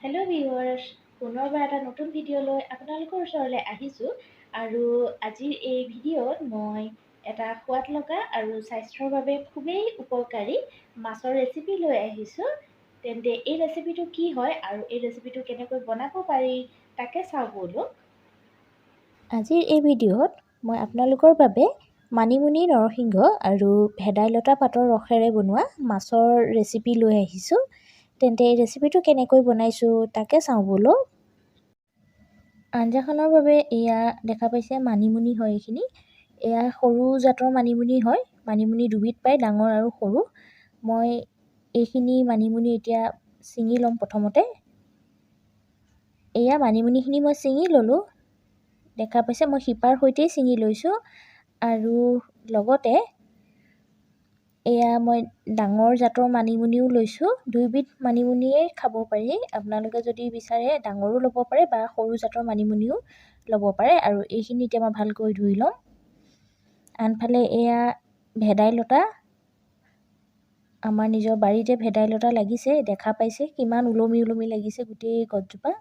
Hello' viewers, পুনৰবাৰ এটা নতুন ভিডিঅ' লৈ আপোনালোকৰ ওচৰলৈ আহিছোঁ। আৰু আজিৰ এই ভিডিঅ'ত মই এটা সোৱাদ লগা আৰু স্বাস্থ্যৰ বাবে খুবেই উপকাৰী মাছৰ ৰেচিপি লৈ আহিছোঁ। তেন্তে এই ৰেচিপিটো কি হয় আৰু এই ৰেচিপিটো কেনেকৈ বনাব পাৰি তাকে চাওঁ ব'লক। আজিৰ এই ভিডিঅ'ত মই আপোনালোকৰ বাবে মানিমুনি নৰসিংহ আৰু ভেদাইলতা পাতৰ ৰসেৰে বনোৱা মাছৰ ৰেচিপি লৈ আহিছোঁ। তেন্তে এই ৰেচিপিটো কেনেকৈ বনাইছোঁ তাকে চাওঁ ব'লক। আঞ্জাখনৰ বাবে এয়া দেখা পাইছে মানিমুনি হয়। এয়া সৰু জাতৰ মানিমুনি হয়। মানিমুনি দুবিধ পায়, ডাঙৰ আৰু সৰু। মই এইখিনি মানিমুনি এতিয়া ছিঙি ল'ম। প্ৰথমতে এয়া মানিমুনিখিনি মই ছিঙি ল'লোঁ। দেখা পাইছে মই শিপাৰ সৈতেই ছিঙি লৈছোঁ। আৰু লগতে এয়া মই ডাঙৰ জাতৰ মানিমুনিও লৈছোঁ। দুইবিধ মানিমুনিয়ে খাব পাৰি। আপোনালোকে যদি বিচাৰে ডাঙৰো ল'ব পাৰে বা সৰু জাতৰ মানিমুনিও ল'ব পাৰে। আৰু এইখিনি এতিয়া মই ভালকৈ ধুই ল'ম। আনফালে এয়া ভেদাইলতা, আমাৰ নিজৰ বাৰীতে ভেদাইলতা লাগিছে। দেখা পাইছে কিমান ওলমি ওলমি লাগিছে গোটেই গছজোপা।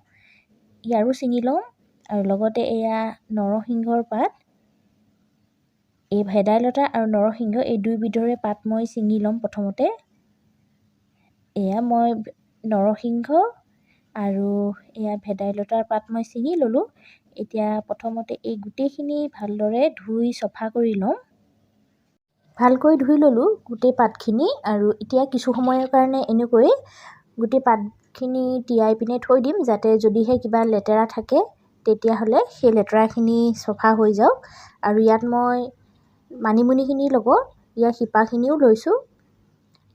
ইয়াৰো ছিঙি লওঁ। আৰু লগতে এয়া নৰসিংহৰ পাত। এই ভেদাইলতা আৰু নৰসিংহ এই দুইবিধৰে পাত মই ছিঙি ল'ম। প্ৰথমতে এয়া মই নৰসিংহ আৰু এয়া ভেদাইলতাৰ পাত মই ছিঙি ল'লোঁ। এতিয়া প্ৰথমতে এই গোটেইখিনি ভালদৰে ধুই চফা কৰি ল'ম। ভালকৈ ধুই ল'লোঁ গোটেই পাতখিনি। আৰু এতিয়া কিছু সময়ৰ কাৰণে এনেকৈ গোটেই পাতখিনি তিয়াই পিনে থৈ দিম, যাতে যদিহে কিবা লেতেৰা থাকে তেতিয়াহ'লে সেই লেতেৰাখিনি চফা হৈ যাওক। আৰু ইয়াত মই মানিমুনিখিনিৰ লগত ইয়াৰ শিপাখিনিও লৈছোঁ।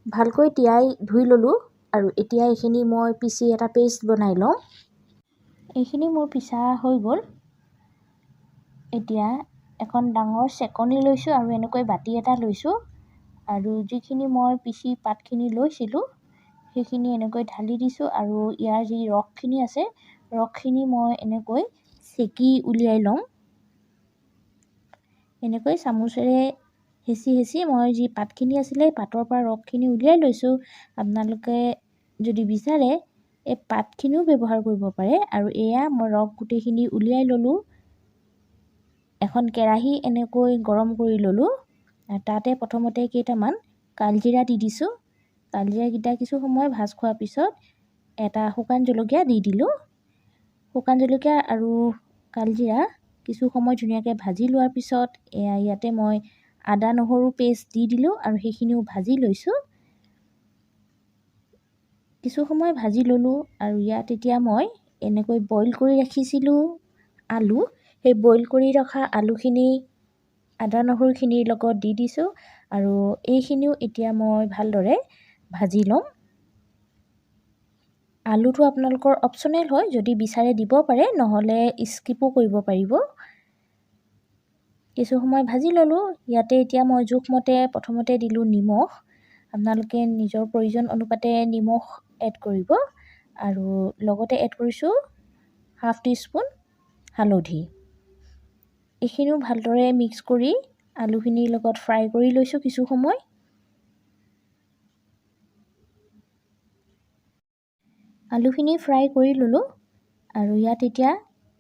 ভালকৈ তিয়াই ধুই ল'লোঁ। আৰু এতিয়া এইখিনি মই পিচি এটা পেষ্ট বনাই লওঁ। এইখিনি মোৰ পিচা হৈ গ'ল। এতিয়া এখন ডাঙৰ চেকনি লৈছোঁ আৰু এনেকৈ বাতি এটা লৈছোঁ। আৰু যিখিনি মই পিচি পাতখিনি লৈছিলোঁ সেইখিনি এনেকৈ ঢালি দিছোঁ। আৰু ইয়াৰ যি ৰসখিনি আছে, ৰসখিনি মই এনেকৈ চেকি উলিয়াই লওঁ। এনেকৈ চামুচেৰে হেঁচি মই যি পাতখিনি আছিলে পাতৰ পৰা ৰসখিনি উলিয়াই লৈছোঁ। আপোনালোকে যদি বিচাৰে এই পাতখিনিও ব্যৱহাৰ কৰিব পাৰে। আৰু এয়া মই ৰস গোটেইখিনি উলিয়াই ল'লোঁ। এখন কেৰাহী এনেকৈ গৰম কৰি ল'লোঁ। তাতে প্ৰথমতে কেইটামান কালজিৰা দি দিছোঁ। কালজিৰাকেইটা কিছু সময় ভাজ খোৱাৰ পিছত এটা শুকান জলকীয়া দি দিলোঁ। শুকান জলকীয়া আৰু কালজিৰা কিছু সময় ধুনীয়াকৈ ভাজি লোৱাৰ পিছত ইয়াতে মই আদা নহৰু পেষ্ট দি দিলোঁ আৰু সেইখিনিও ভাজি লৈছোঁ। কিছু সময় ভাজি ল'লোঁ। আৰু ইয়াত এতিয়া মই এনেকৈ বইল কৰি ৰাখিছিলোঁ আলু, সেই বইল কৰি ৰখা আলুখিনি আদা নহৰুখিনিৰ লগত দি দিছোঁ। আৰু এইখিনিও এতিয়া মই ভালদৰে ভাজি ল'ম। আলুটো আপোনালোকৰ অপশ্যনেল হয়, যদি বিচাৰে দিব পাৰে, নহ'লে স্কিপো কৰিব পাৰিব। কিছু সময় ভাজি ল'লোঁ। ইয়াতে এতিয়া মই জোখমতে প্ৰথমতে দিলোঁ নিমখ। আপোনালোকে নিজৰ প্ৰয়োজন অনুপাতে নিমখ এড কৰিব। আৰু লগতে এড কৰিছোঁ ½ টিস্পুন হালধি। এইখিনিও ভালদৰে মিক্স কৰি আলুখিনিৰ লগত ফ্ৰাই কৰি লৈছোঁ কিছু সময়। আলুখিনি ফ্ৰাই কৰি ল'লোঁ। আৰু ইয়াত এতিয়া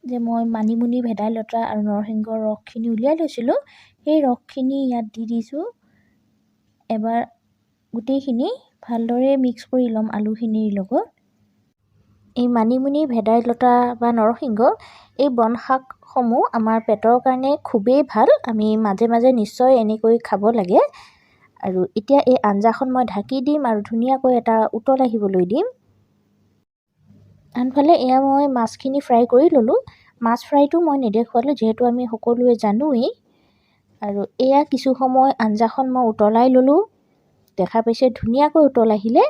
যে মই মানিমুনি ভেদাইলতা আৰু নৰসিংহৰ ৰসখিনি উলিয়াই লৈছিলোঁ, সেই ৰসখিনি ইয়াত দি দিছোঁ। এবাৰ গোটেইখিনি ভালদৰে মিক্স কৰি ল'ম আলুখিনিৰ লগত। এই মানিমুনি ভেদাইলতা বা নৰসিংহ এই বন শাকসমূহ আমাৰ পেটৰ কাৰণে খুবেই ভাল। আমি মাজে মাজে নিশ্চয় এনেকৈ খাব লাগে। আৰু এতিয়া এই আঞ্জাখন মই ঢাকি দিম আৰু ধুনীয়াকৈ এটা উতল আহিবলৈ দিম। আনফালে এয়া মই মাছখিনি ফ্ৰাই কৰি ল'লোঁ। মাছ ফ্ৰাইটো মই নেদেখুৱালোঁ, যিহেতু আমি সকলোৱে জানোৱেই। আৰু এয়া কিছু সময় আঞ্জাখন মই উতলাই ল'লোঁ। দেখা পাইছে ধুনীয়াকৈ উতল আহিলে।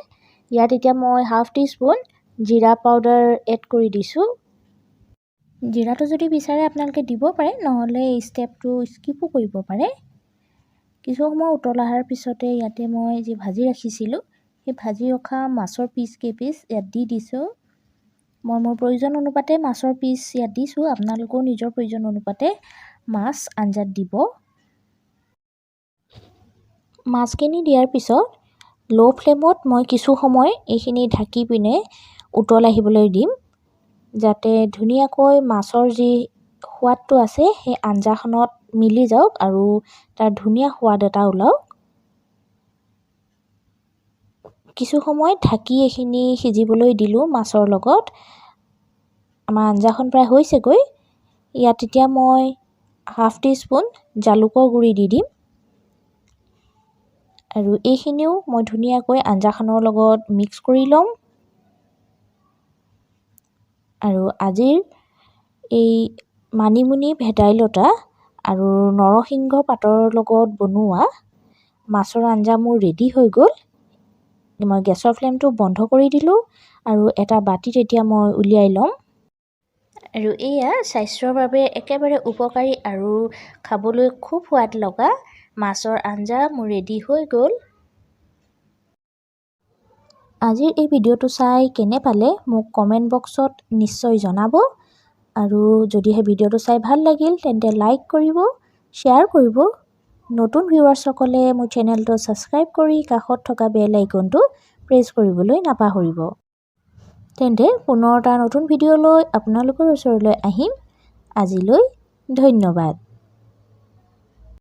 ইয়াত এতিয়া মই ½ টিস্পুন জিৰা পাউডাৰ এড কৰি দিছোঁ। জিৰাটো যদি বিচাৰে আপোনালোকে দিব পাৰে, নহ'লে এই ষ্টেপটো স্কিপো কৰিব পাৰে। কিছু সময় উতল অহাৰ পিছতে ইয়াতে মই যি ভাজি ৰাখিছিলোঁ, সেই ভাজি ৰখা মাছৰ কেইপিচ ইয়াত দি দিছোঁ। মই মোৰ প্ৰয়োজন অনুপাতে মাছৰ পিচ ইয়াত দিছোঁ। আপোনালোকেও নিজৰ প্ৰয়োজন অনুপাতে মাছ আঞ্জাত দিব। মাছখিনি দিয়াৰ পিছত ল' ফ্লেমত মই কিছু সময় এইখিনি ঢাকি পিনে উতল আহিবলৈ দিম, যাতে ধুনীয়াকৈ মাছৰ যি সোৱাদটো আছে সেই আঞ্জাখনত মিলি যাওক আৰু তাৰ ধুনীয়া সোৱাদ এটা ওলাওক। কিছু সময় ঢাকি এইখিনি সিজিবলৈ দিলোঁ মাছৰ লগত। আমাৰ আঞ্জাখন প্ৰায় হৈছেগৈ। ইয়াত এতিয়া মই হাফ টিস্পুন জালুকৰ গুড়ি দি দিম আৰু এইখিনিও মই ধুনীয়াকৈ আঞ্জাখনৰ লগত মিক্স কৰি ল'ম। আৰু আজিৰ এই মানিমুনি ভেদাইলতা আৰু নৰসিংহ পাতৰ লগত বনোৱা মাছৰ আঞ্জা মোৰ ৰেডি হৈ গ'ল। মই গেছৰ ফ্লেমটো বন্ধ কৰি দিলোঁ আৰু এটা বাতিত এতিয়া মই উলিয়াই ল'ম। আৰু এয়া স্বাস্থ্যৰ বাবে একেবাৰে উপকাৰী আৰু খাবলৈ খুব সোৱাদ লগা মাছৰ আঞ্জা মোৰ ৰেডি হৈ গ'ল। আজিৰ এই ভিডিঅ'টো চাই কেনে পালে মোক কমেণ্ট বক্সত নিশ্চয় জনাব। আৰু যদিহে ভিডিঅ'টো চাই ভাল লাগিল তেন্তে লাইক কৰিব, শ্বেয়াৰ কৰিব। নতুন ভিউৱাৰ্ছসকলে মোৰ চেনেলটো ছাবস্ক্ৰাইব কৰি কাষত থকা বেল আইকনটো প্ৰেছ কৰিবলৈ নাপাহৰিব। তেন্তে পুনৰ এটা নতুন ভিডিঅ' লৈ আপোনালোকৰ ওচৰলৈ আহিম। আজিলৈ ধন্যবাদ।